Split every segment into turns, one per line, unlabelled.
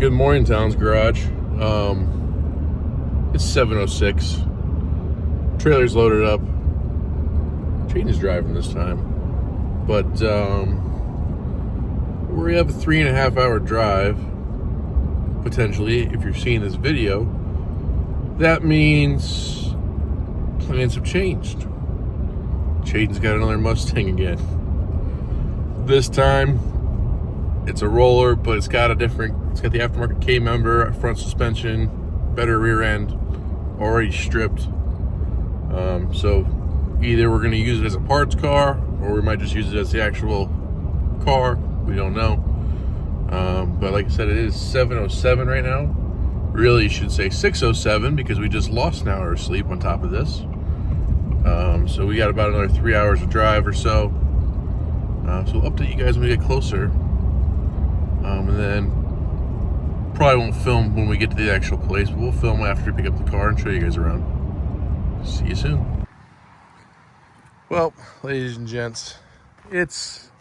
Good morning, Town's Garage. It's 7:06. Trailer's loaded up. Train is driving this time, but we have a 3.5 hour drive potentially. If you're seeing this video, that means plans have changed. Chayton's got another Mustang again. This time, it's a roller, but it's got the aftermarket K member, front suspension, better rear end, already stripped. So either we're going to use it as a parts car, or we might just use it as the actual car. We don't know. But like I said, it is 7:07 right now. Really, you should say 6:07 because we just lost an hour of sleep on top of this. So we got about another 3 hours of drive or so. So we'll update you guys when we get closer. And then probably won't film when we get to the actual place, but we'll film after we pick up the car and show you guys around. See you soon. Well, ladies and gents, it's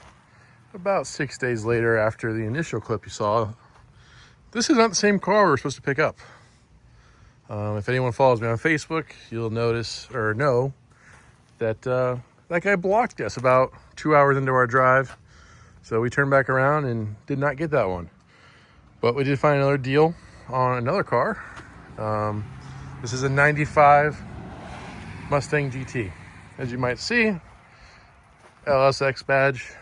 about 6 days later after the initial clip you saw. This is not the same car we were supposed to pick up. If anyone follows me on Facebook, you'll notice or know that that guy blocked us about 2 hours into our drive. So we turned back around and did not get that one. But we did find another deal on another car. This is a 95 Mustang GT. As you might see, LSX badge.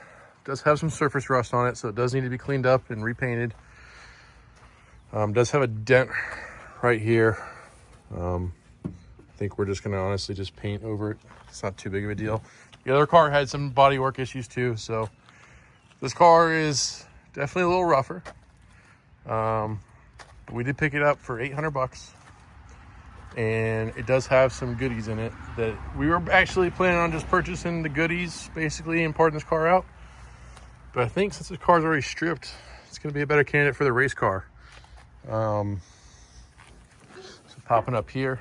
Does have some surface rust on it, so it does need to be cleaned up and repainted. Does have a dent right here. I think we're just gonna honestly just paint over it. It's not too big of a deal. The other car had some bodywork issues too, so this car is definitely a little rougher. We did pick it up for $800, and it does have some goodies in it that we were actually planning on just purchasing the goodies basically and parting this car out. But I think since this car's already stripped, it's going to be a better candidate for the race car. So popping up here,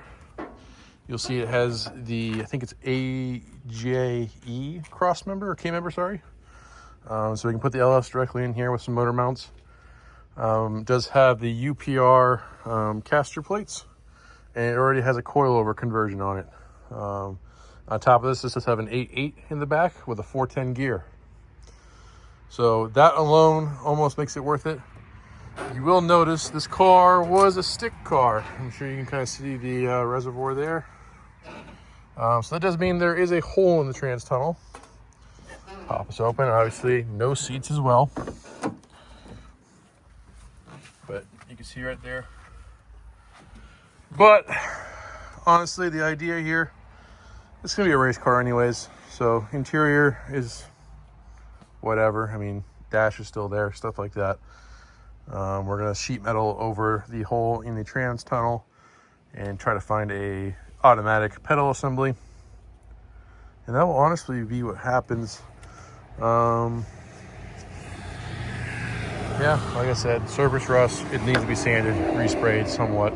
you'll see it has the, I think it's AJE cross member or K member, sorry. So we can put the LS directly in here with some motor mounts. Does have the UPR caster plates, and it already has a coilover conversion on it. On top of this does have an 8.8 in the back with a 410 gear. So that alone almost makes it worth it. You will notice this car was a stick car. I'm sure you can kind of see the reservoir there. So that does mean there is a hole in the trans tunnel. Pop this open, obviously no seats as well. But you can see right there. But honestly, the idea here, it's gonna be a race car anyways. So interior is whatever. I mean, dash is still there, stuff like that. We're gonna sheet metal over the hole in the trans tunnel and try to find a automatic pedal assembly. And that will honestly be what happens. Yeah, like I said, surface rust, it needs to be sanded, resprayed somewhat.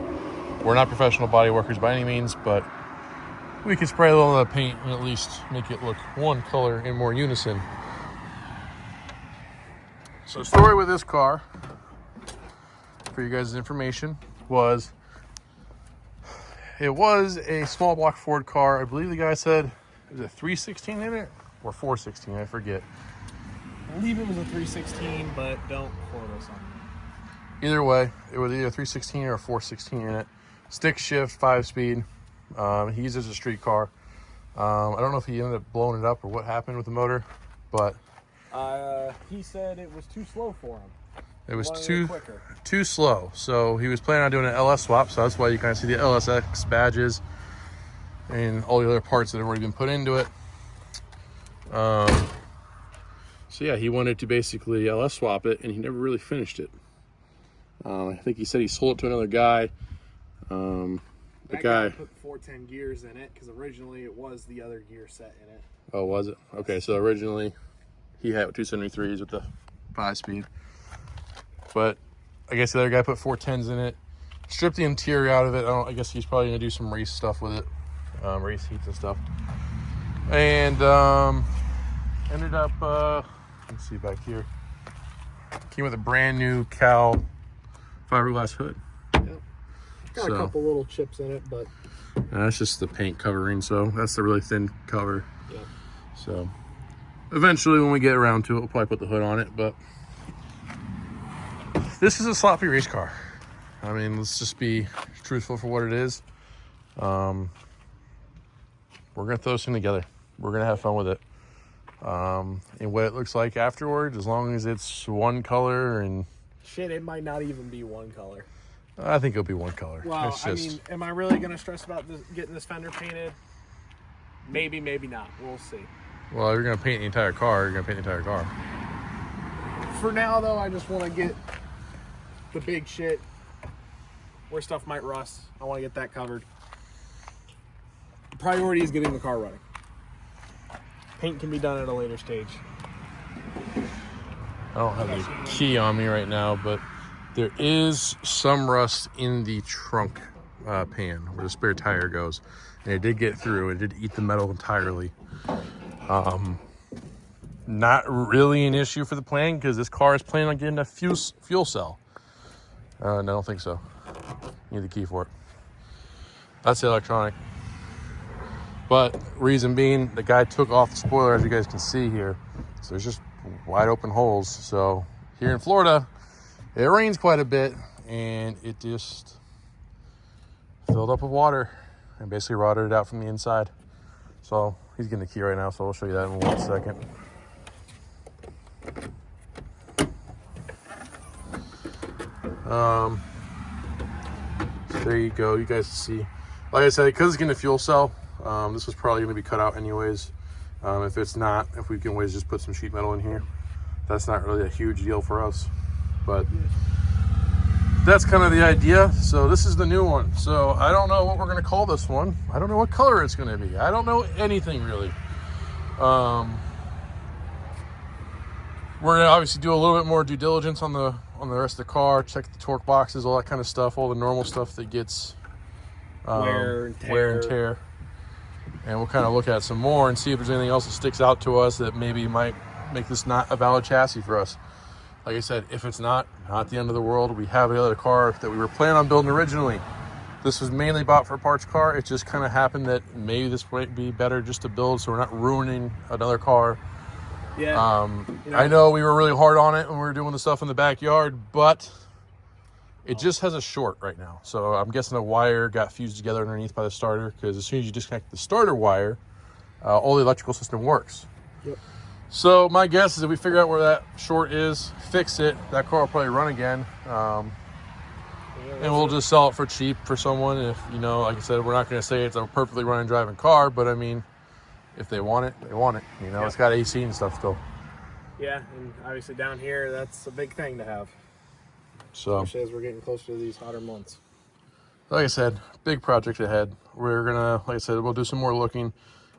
We're not professional body workers by any means, but we can spray a little of the paint and at least make it look one color in more unison. So story with this car, for you guys' information, was it was a small block Ford car. I believe the guy said, is it 316 in it or 416? I forget.
I believe it was a 316, but don't quote us on that.
Either way, it was either 316 or 416 in it. Stick shift, 5-speed. He uses a street car. I don't know if he ended up blowing it up or what happened with the motor, but
he said it was too slow for him.
it was too slow. So he was planning on doing an LS swap, so that's why you kind of see the LSX badges and all the other parts that have already been put into it. So yeah, he wanted to basically LS swap it, and he never really finished it. I think he said he sold it to another guy. The guy
put 410 gears in it because originally it was the other gear set in it.
Oh, was it? Okay, so originally he had 273s with the 5-speed. But I guess the other guy put 410s in it, stripped the interior out of it. I guess he's probably going to do some race stuff with it, race heats and stuff. And ended up, let's see back here, came with a brand new cowl fiberglass hood.
Yep. Got a couple little chips in it, but
that's just the paint covering, so that's the really thin cover.
Yep.
So eventually when we get around to it, we'll probably put the hood on it, but this is a sloppy race car. I mean, let's just be truthful for what it is. We're gonna throw this thing together. We're gonna have fun with it. And what it looks like afterwards, as long as it's one color and
shit, it might not even be one color.
I think it'll be one color.
Well,
it's just...
I mean, am I really gonna stress about getting this fender painted? Maybe, maybe not. We'll see.
Well, you're gonna paint the entire car. You're gonna paint the entire car.
For now, though, I just want to get the big shit where stuff might rust. I want to get that covered. The priority is getting the car running. Paint can be done at a later stage.
I don't have the key on me right now, but there is some rust in the trunk pan where the spare tire goes. And it did get through. It did eat the metal entirely. Not really an issue for the plane because this car is planning on getting a fuel cell. No, I don't think so. Need the key for it. That's the electronic. But reason being, the guy took off the spoiler, as you guys can see here. So there's just wide open holes. So here in Florida, it rains quite a bit, and it just filled up with water and basically rotted it out from the inside. So he's getting the key right now, so I'll show you that in 1 second. So there you go. You guys see. Like I said, because it's getting a fuel cell, this was probably going to be cut out anyways. If it's not, if we can always just put some sheet metal in here, that's not really a huge deal for us. But that's kind of the idea. So this is the new one. So I don't know what we're going to call this one. I don't know what color it's going to be. I don't know anything really. We're going to obviously do a little bit more due diligence on the rest of the car, check the torque boxes, all that kind of stuff, all the normal stuff that gets wear and tear. And we'll kind of look at some more and see if there's anything else that sticks out to us that maybe might make this not a valid chassis for us. Like I said, if it's not the end of the world. We have the other car that we were planning on building originally. This was mainly bought for a parts car. It just kind of happened that maybe this might be better just to build so we're not ruining another car.
Yeah.
I know we were really hard on it when we were doing the stuff in the backyard, but it just has a short right now. So I'm guessing a wire got fused together underneath by the starter, because as soon as you disconnect the starter wire, all the electrical system works.
Yep.
So my guess is if we figure out where that short is, fix it, that car will probably run again. And we'll just sell it for cheap for someone. If, you know, like I said, we're not going to say it's a perfectly running driving car, but I mean, if they want it, they want it. You know, It's got AC and stuff still.
Yeah, and obviously down here, that's a big thing to have.
So,
especially as we're getting closer to these hotter months.
Like I said, big project ahead. We're gonna, like I said, we'll do some more looking.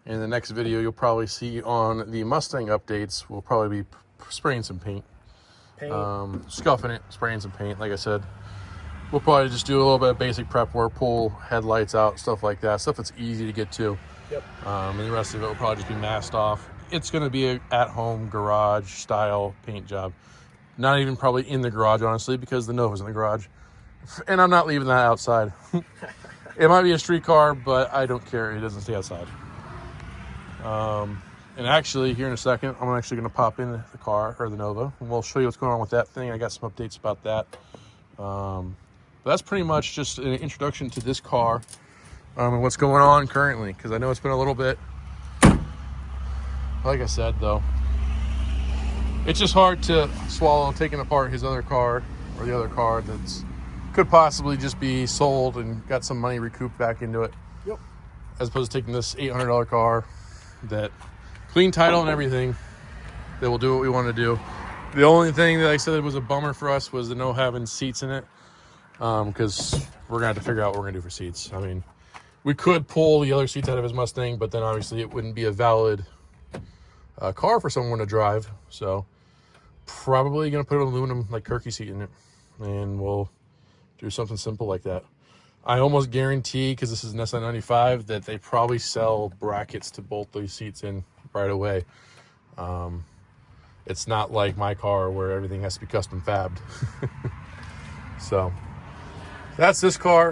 In the next video, you'll probably see on the Mustang updates, we'll probably be spraying some paint. Scuffing it, spraying some paint. Like I said, we'll probably just do a little bit of basic prep work, pull headlights out, stuff like that. Stuff that's easy to get to.
Yep.
And the rest of it will probably just be masked off. It's going to be an at-home garage style paint job. Not even probably in the garage, honestly, because the Nova's in the garage. And I'm not leaving that outside. It might be a street car, but I don't care. It doesn't stay outside. And actually, here in a second, I'm actually going to pop in the car, or the Nova, and we'll show you what's going on with that thing. I got some updates about that. But that's pretty much just an introduction to this car. And what's going on currently, because I know it's been a little bit, like I said, though, it's just hard to swallow taking apart his other car, or the other car that's could possibly just be sold and got some money recouped back into it.
Yep.
As opposed to taking this $800 car that clean title and everything, that will do what we want to do. The only thing that I said was a bummer for us was the no having seats in it, because we're gonna have to figure out what we're gonna do for seats. I mean, we could pull the other seats out of his Mustang, but then obviously it wouldn't be a valid car for someone to drive. So probably gonna put an aluminum like Kirky seat in it, and we'll do something simple like that. I almost guarantee, because this is an SN95, that they probably sell brackets to bolt these seats in right away. It's not like my car where everything has to be custom fabbed. So that's this car.